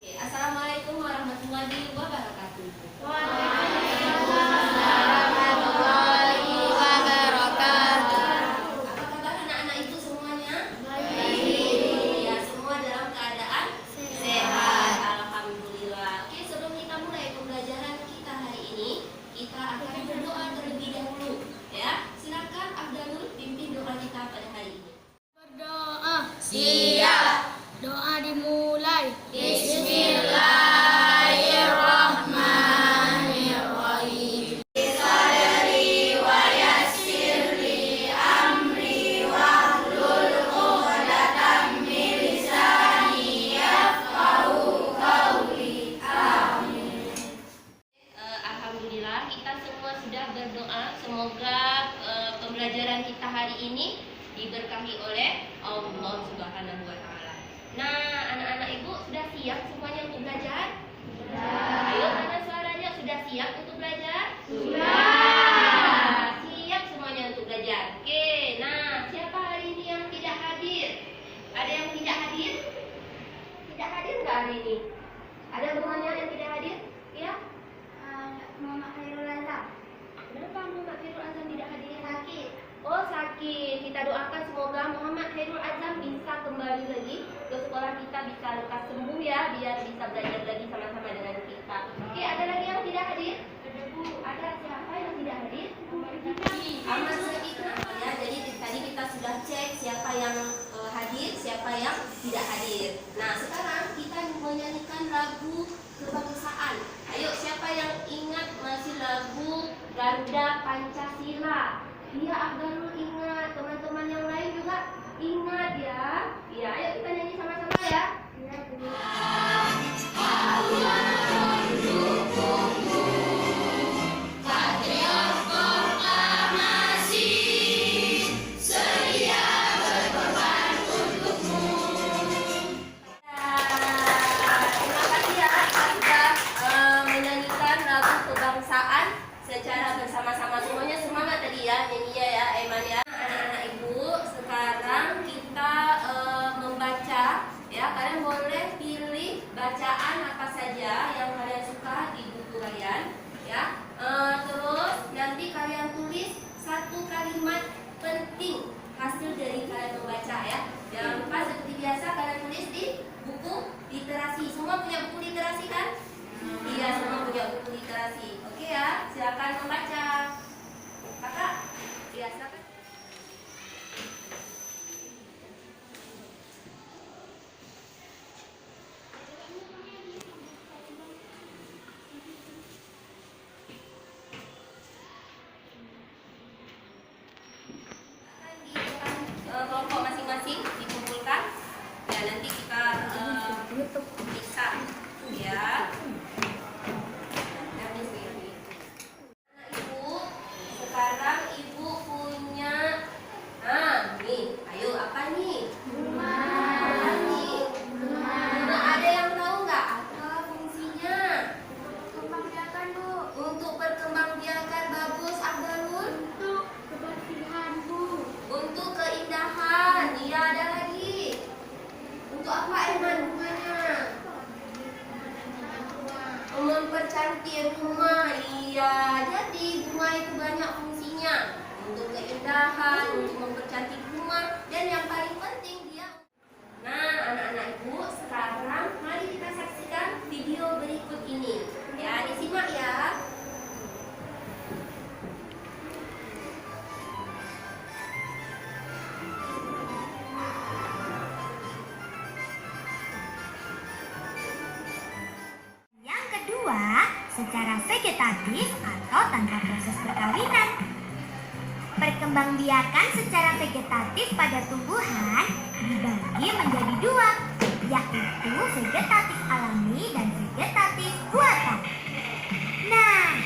Assalamualaikum warahmatullahi wabarakatuh. Waalaikumsalam warahmatullahi wabarakatuh. Apa kabar anak-anak ibu semuanya? Baik. Ya, semua dalam keadaan sehat. Alhamdulillah. Oke, sebelum kita mulai pembelajaran kita hari ini, kita akan berdoa terlebih dahulu. Ya, silakan Abdalul pimpin doa kita pada hari ini. Berdoa. Siap. Doa dimulai. Bismillahirrahmanirrahim. Sadari wa yassirli amri wahlul 'uqdatam min lisani yafqahu qawli. Amin. Alhamdulillah kita semua sudah berdoa semoga pembelajaran kita hari ini diberkahi oleh Allah Subhanahu wa taala. Nah, anak-anak ibu sudah siap semuanya untuk belajar? Sudah. Ayo, mana suaranya sudah siap untuk belajar? Sudah. Siap semuanya untuk belajar. Oke, nah siapa hari ini yang tidak hadir? Ada yang tidak hadir? Tidak hadir nggak hari ini? Ada temannya yang tidak hadir? Ya? Muhammad Khairul Azam. Kenapa Muhammad Khairul Azam tidak hadir? Sakit. Oh, sakit. Kita doakan semoga Muhammad Khairul Azam bisa kembali lagi ke sekolah kita, bisa lekas sembuh ya, biar bisa belajar lagi sama-sama dengan kita. Oke, ada lagi yang tidak hadir? Ada Bu. Ada siapa yang tidak hadir? Ahmad Zaki. Kenapa ya? Jadi tadi kita sudah cek siapa yang hadir, siapa yang tidak hadir. Nah, sekarang kita menyanyikan lagu kebangsaan. Ayo, siapa yang ingat masih lagu Garuda Pancasila? Iya, Abdul ingat, teman-teman yang lain juga ingat ya. Iya, ayo kita nyanyi sama-sama ya. Patriot proklamasi, sedia berkorban untukmu. Terima kasih ya, kita sudah menyanyikan lagu kebangsaan secara bersama-sama. Semuanya semangat tadi ya nyanyinya ya, Aiman ya. Anak-anak ibu, sekarang kita membaca ya. Kalian boleh pilih bacaan apa saja yang kalian suka di buku kalian ya. Terus nanti kalian tulis satu kalimat penting hasil dari kalian membaca ya. Jangan lupa seperti biasa kalian tulis di buku literasi. Semua punya buku literasi kan? Iya, semua punya buku literasi. Oke ya, silakan membaca. Kakak, biasakan. Di depan kelompok masing-masing dikumpulkan. Ya, nanti kita bisa ya. Ibu, sekarang ibu punya, nih, ayo apa nih? Apa nih? Nah, ada yang tahu nggak apa fungsinya? Kebanggakan Bu. Untuk perkembangbiakan bagus Abdalul, Untuk kebersihan Bu. untuk keindahan. Iya, ada lagi. Untuk apa Aiman bunganya? Mempercantik rumah. Iya, jadi bunga itu banyak fungsinya. Untuk keindahan, untuk mempercantik rumah, dan yang paling penting dia. Nah, anak-anak ibu, sekarang mari kita saksikan video berikut ini. Ya, disimak ya. Yang kedua, secara vegetatif atau tanpa proses perkawinan. Perkembangbiakan secara vegetatif pada tumbuhan dibagi menjadi dua, yaitu vegetatif alami dan vegetatif buatan. Nah,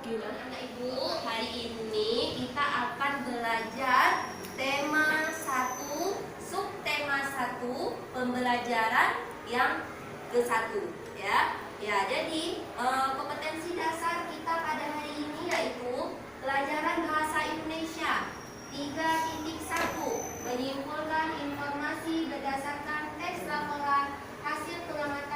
Anak ibu, hari ini kita akan belajar tema 1, subtema 1, pembelajaran yang ke-1 ya. Ya, jadi kompetensi dasar kita pada hari ini yaitu pelajaran bahasa Indonesia 3.1, menyimpulkan informasi berdasarkan teks laporan hasil pengamatan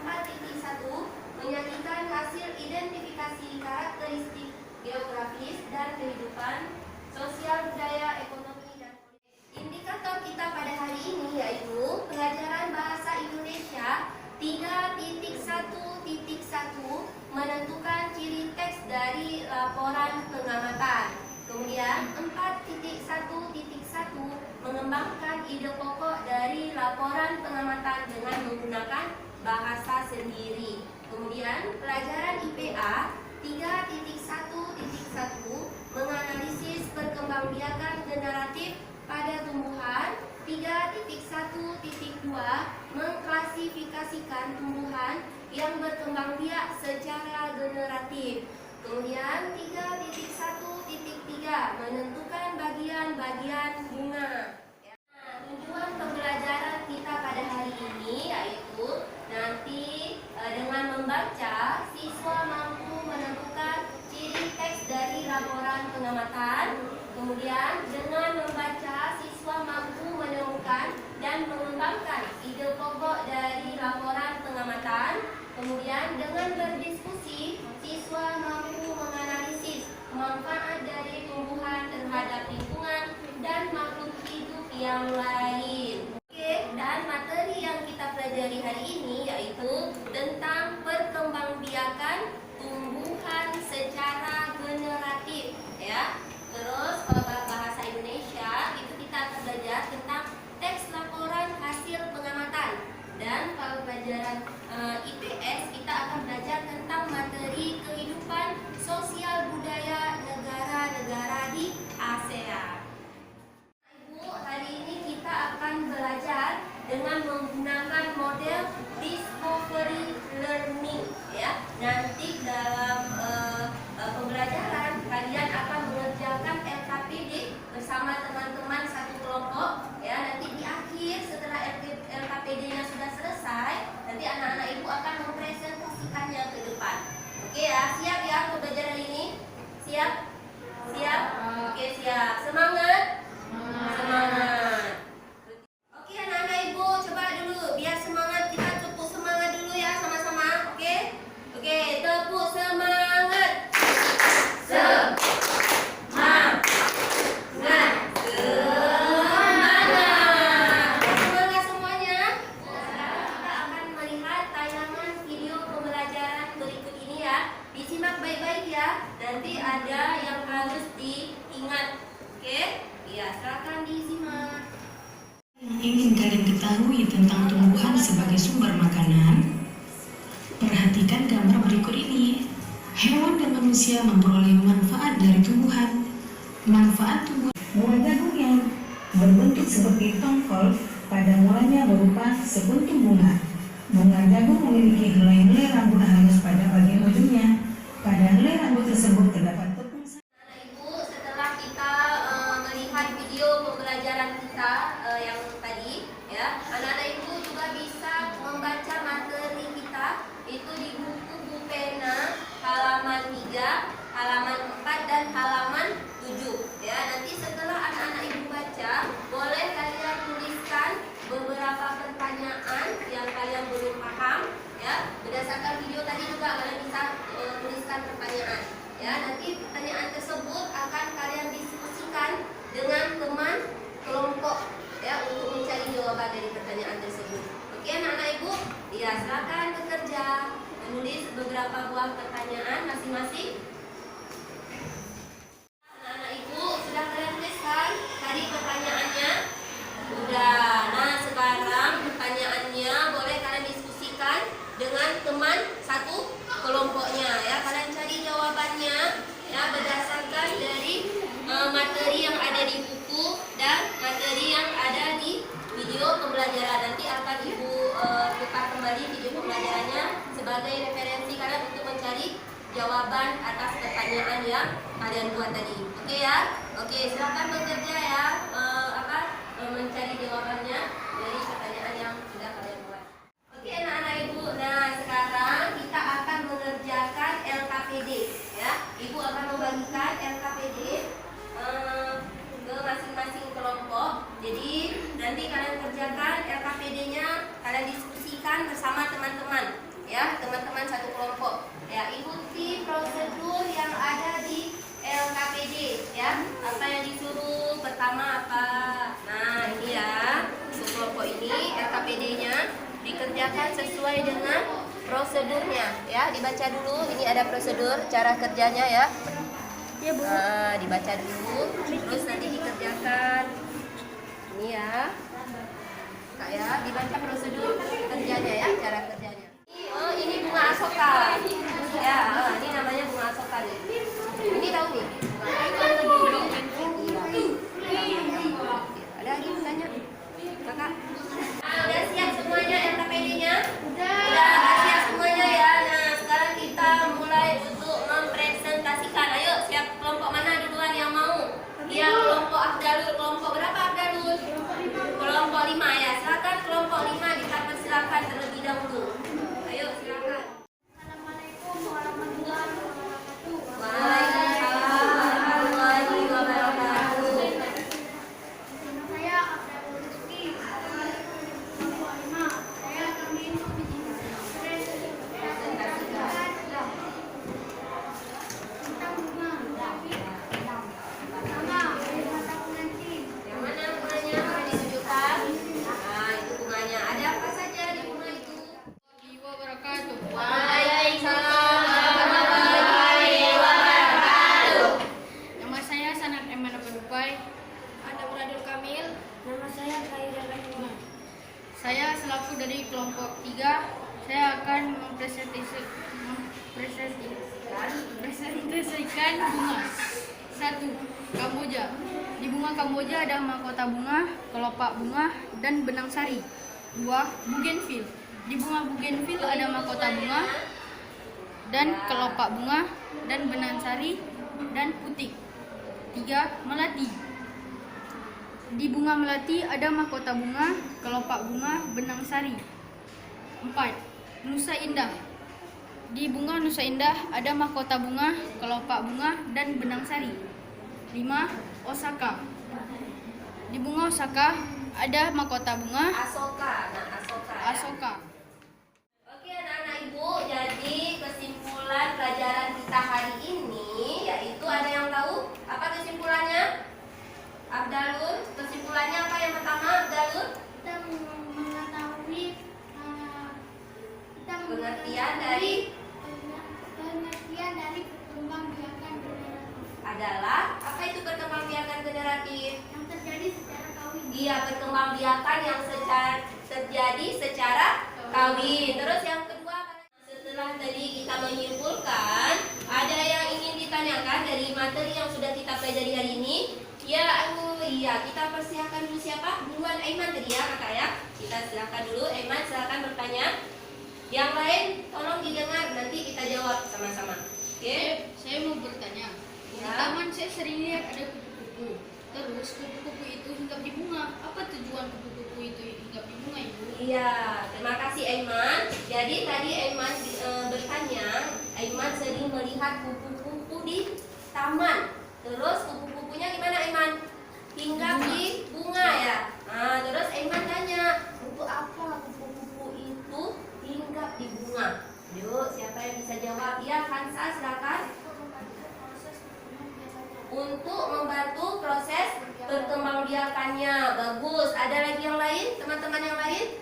4.1 menyajikan hasil identifikasi karakteristik geografis dan kehidupan sosial, budaya, ekonomi, dan politik. Indikator kita pada hari ini yaitu pelajaran bahasa Indonesia 3.1.1 menentukan ciri teks dari laporan pengamatan. Kemudian 4.1.1 mengembangkan ide pokok dari laporan pengamatan dengan menggunakan bahasa sendiri. Kemudian pelajaran IPA 3.1.1 menganalisis perkembangbiakan generatif pada tumbuhan. 3.1.2 mengklasifikasikan tumbuhan yang berkembang biak secara generatif. Kemudian 3.1.3 menentukan bagian-bagian bunga. Tujuan pembelajaran kita pada hari ini yaitu nanti dengan membaca siswa mampu menentukan ciri teks dari laporan pengamatan. Kemudian dengan membaca siswa mampu menemukan dan mengembangkan ide pokok dari laporan pengamatan. Kemudian dengan berdiskusi siswa mampu menganalisis manfaat dari tumbuhan terhadap lingkungan dan makhluk hidup yang lain. Dan materi yang kita pelajari hari ini yaitu tentang perkembangbiakan tumbuhan secara generatif, ya. Terus kalau bahasa Indonesia itu kita akan belajar tentang teks laporan hasil pengamatan. Dan kalau pelajaran IPS kita akan belajar tentang materi kehidupan sosial budaya negara-negara di ASEAN. Ibu, hari ini kita akan belajar dengan menggunakan model discovery learning, ya. Nanti dalam pembelajaran kalian akan mengerjakan LKPD bersama teman-teman satu kelompok, ya. Nanti di akhir setelah LKPD-nya sudah selesai, nanti anak-anak ibu akan mempresentasikannya ke depan. Oke ya, siap ya pembelajaran ini? Siap? Siap? Oke, siap. Semangat? Semangat. Oke anak-anak ibu, coba dulu biar semangat, kita tepuk semangat dulu ya sama-sama. Oke? Oke, tepuk semangat. Semangat. Semangat semuanya. Kita akan melihat tayangan video pembelajaran berikut ini ya. Disimak baik-baik ya. Nanti ada yang harus diingat. Oke? Ya, silakan disimak. Ingin kalian ketahui tentang tumbuhan sebagai sumber makanan? Perhatikan gambar berikut ini. Hewan dan manusia memperoleh manfaat dari tumbuhan. Manfaat tumbuhan. Bunga jagung yang berbentuk seperti tongkol pada mulanya berupa sekuntum bunga. Bunga jagung memiliki helai-helai rambut halus pada bagian ujungnya. Pada helai rambut tersebut terdapat tepung. Ibu, setelah kita melihat video pembelajaran kita yang tadi, ya, anak-anak ibu juga bisa membaca materi kita itu di buku pena halaman 3, halaman 4 dan halaman 7. Ya, nanti setelah anak-anak ibu baca, boleh kalian tuliskan beberapa pertanyaan yang kalian belum paham, ya. Berdasarkan video tadi juga kalian bisa tuliskan pertanyaan. Ya, nanti pertanyaan tersebut akan kalian diskusikan dengan teman kelompok, ya, untuk mencari jawaban dari pertanyaan tersebut. Oke anak-anak ibu, ya silakan bekerja menulis beberapa buah pertanyaan masing-masing. Anak-anak ibu sudah kalian tuliskan tadi pertanyaannya? Sudah. Nah sekarang pertanyaannya boleh kalian diskusikan dengan teman satu kelompoknya, ya. Kalian cari jawabannya, ya, berdasarkan dari materi yang ada di buku dan materi yang ada di video pembelajaran. Nanti akan ibu putar kembali video pembelajarannya sebagai referensi kalian untuk mencari jawaban atas pertanyaan yang kalian buat tadi. Oke ya? Oke, silakan bekerja ya, mencari jawabannya dari pertanyaan yang sudah kalian buat. Oke anak-anak ibu, nah sekarang kita akan mengerjakan LKPD, ya. Ibu akan membagikan LKPD ke masing-masing kelompok. Jadi nanti kalian kerjakan LKPD-nya, kalian diskusikan bersama teman-teman. prosedurnya ya, dibaca dulu. Ini ada prosedur cara kerjanya ya. Ya, Bu. Dibaca dulu, terus nanti dikerjakan. Ini ya, kayak dibaca prosedur kerjanya ya, cara kerjanya. Ini bunga asoka. Ya, ini namanya bunga asoka nih. Ini tahu nih? Ada lagi tanya, kakak? Udah siap semuanya LKPD-nya? Udah siap semuanya ya. Nah, sekarang kita mulai untuk mempresentasikan. Ayo, siap kelompok mana duluan yang mau? Iya, kelompok Afdalul. Kelompok berapa Afdalul? Kelompok 5 ya. Silakan kelompok 5 kita persilakan terlebih dahulu. Ayo, silakan. Assalamualaikum warahmatullahi wabarakatuh. Waalaikumsalam warahmatullahi wabarakatuh. Nama saya Abdul Rizky. Kelompok 5. Saya akan tentang bunga. Pertama, dari mata pengantin. Yang mana bunganya? Boleh ditunjukkan? Nah, itu bunganya. Ada apa saja di bunga itu? Waalaikumsalam warahmatullahi wabarakatuh. Nama saya Sanad Eman Abadupai. Ada Muradul Kamil. Nama saya Khairul Rahman. Saya selaku dari kelompok 3, saya akan mempresentasikan bunga. 1. Kamboja. Di bunga Kamboja ada mahkota bunga, kelopak bunga, dan benang sari. 2. Bougainville. Di bunga Bougainville ada mahkota bunga, dan kelopak bunga, dan benang sari, dan putik. 3. Melati. Di bunga melati ada mahkota bunga, kelopak bunga, benang sari. 4. Nusa Indah. Di bunga Nusa Indah ada mahkota bunga, kelopak bunga, dan benang sari. 5. Osaka. Di bunga Osaka ada mahkota bunga, Asoka. Nah, Asoka. Ya. Asoka. Oke, anak-anak ibu, jadi kesimpulan pelajaran kita hari ini yaitu ada yang tahu apa kesimpulannya? Abdalul, kesimpulannya apa yang pertama, Abdalul? Kita mengetahui Pengertian dari perkembangbiakan generatif adalah apa itu perkembangbiakan generatif? yang terjadi secara kawin. Iya, perkembangbiakan yang terjadi secara kawin. Terus yang kedua, setelah tadi kita menyimpulkan, ada yang ingin ditanyakan dari materi yang sudah kita pelajari hari ini? Ya, iya, kita persilakan dulu siapa? Duluan Aiman tadi ya, kakak ya. Kita silakan dulu, Aiman silakan bertanya. Yang lain tolong didengar, nanti kita jawab sama-sama. Oke? Saya mau bertanya. Di Ya. taman saya sering lihat ada kupu-kupu. Terus kupu-kupu itu hinggap di bunga. Apa tujuan kupu-kupu itu hinggap di bunga, Ibu? Iya, terima kasih Aiman. Jadi tadi Aiman bertanya, Aiman sering melihat kupu-kupu di taman. Terus kupu-kupunya gimana Aiman? Hinggap di bunga ya. Nah, terus Aiman tanya, untuk apa kupu-kupu itu hinggap di bunga? Yuk, siapa yang bisa jawab? Ya, Hansa silakan. Untuk membantu proses perkembangbiakannya. Bagus. Ada lagi yang lain? Teman-teman yang lain?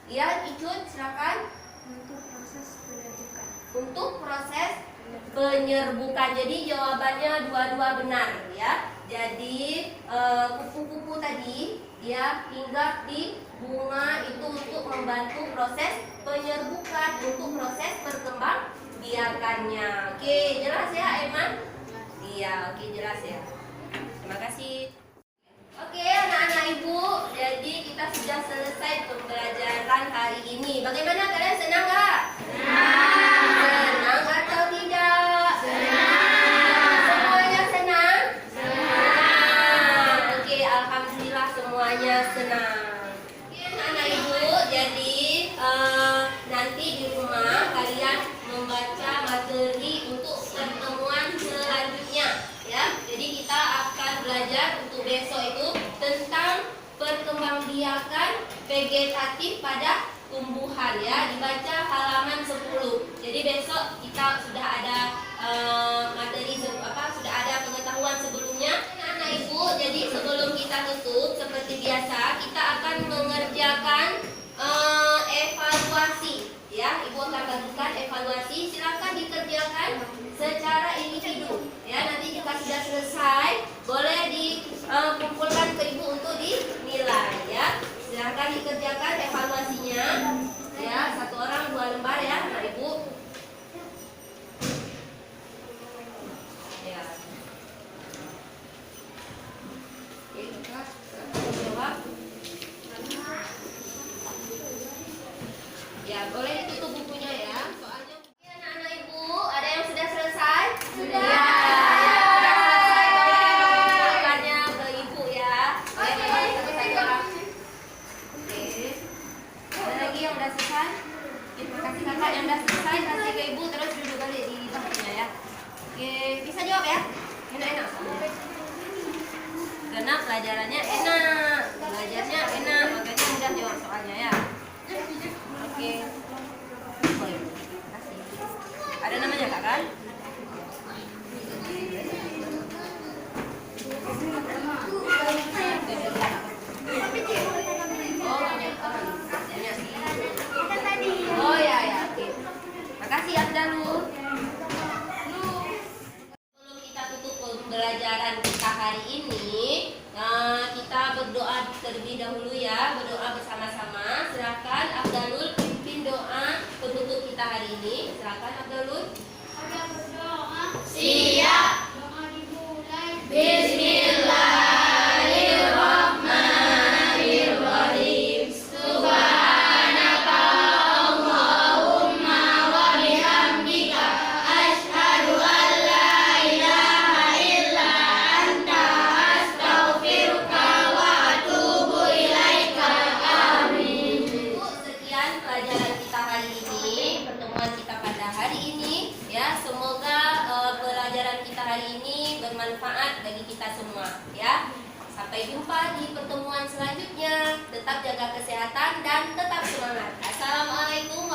Ya, Icut silakan. Untuk proses pendidikan. Untuk proses penyerbukan. Jadi jawabannya dua-dua benar ya. Jadi kupu-kupu tadi dia hinggap di bunga itu untuk membantu proses penyerbukan, untuk proses perkembangbiakannya. Oke, jelas ya Aiman? Iya, oke jelas ya. Terima kasih. Oke, anak-anak ibu, jadi kita sudah selesai pembelajaran hari ini. Bagaimana kalian senang nggak? Senang atau tidak? Semuanya senang? Oke, alhamdulillah semuanya senang. Oke, anak-anak ibu, jadi nanti di rumah kalian membaca materi untuk pertemuan selanjutnya ya. Jadi kita akan belajar untuk besok itu tentang perkembangbiakan vegetatif pada tumbuhan ya. Dibaca halaman 10. Jadi besok kita sudah ada materi sudah ada pengetahuan sebelumnya. Anak ibu, jadi sebelum kita tutup seperti biasa kita akan mengerjakan evaluasi ya. ya. Ibu akan bagikan evaluasi, silakan dikerjakan secara individu ya. Nanti jika sudah selesai boleh dikumpulkan ke ibu untuk dinilai ya. Silakan dikerjakan evaluasinya ya. 1 orang 2 lembar ya anak ibu ya. Oke, Kakak, silakan jawab. Ya, boleh ditutup bukunya ya. Soalnya oke, anak-anak ibu, ada yang sudah selesai? Sudah. Ya, yang sudah selesai boleh mengumpulkannya ke ibu ya. Boleh bagi satu-satu orang. Oke. Ada lagi yang sudah selesai? Oke, terima kasih kakak yang sudah selesai. Kasih ke ibu terus duduk balik di tempatnya ya. Oke, bisa jawab ya? Enak-enak soalnya. Karena pelajarannya enak, belajarnya enak, makanya mudah jawab soalnya ya. Oke. Boleh. Terima kasih. Ada namanya Kak kan? Oh, banyak teman. Banyak sih. Oh ya ya, oke. Makasih Abdalul. Sebelum kita tutup pembelajaran kita hari ini, kita berdoa terlebih dahulu ya, berdoa bersama-sama. Silakan Abdalul pimpin doa penutup kita hari ini. Silakan Abdalul. Ada berdoa. Siap. Doa dimulai. Bismillahirrahmanirrahim. Subhanaka Allahumma wa bihamdika asyhadu an la ilaha illa anta astaghfiruka wa atubu ilaika. Amin. Sekian pelajaran kita hari ini, pertemuan kita pada hari ini ya. Semoga pelajaran kita hari ini bermanfaat bagi kita semua ya. Sampai jumpa di pertemuan selanjutnya. Tetap jaga kesehatan dan tetap semangat. Assalamualaikum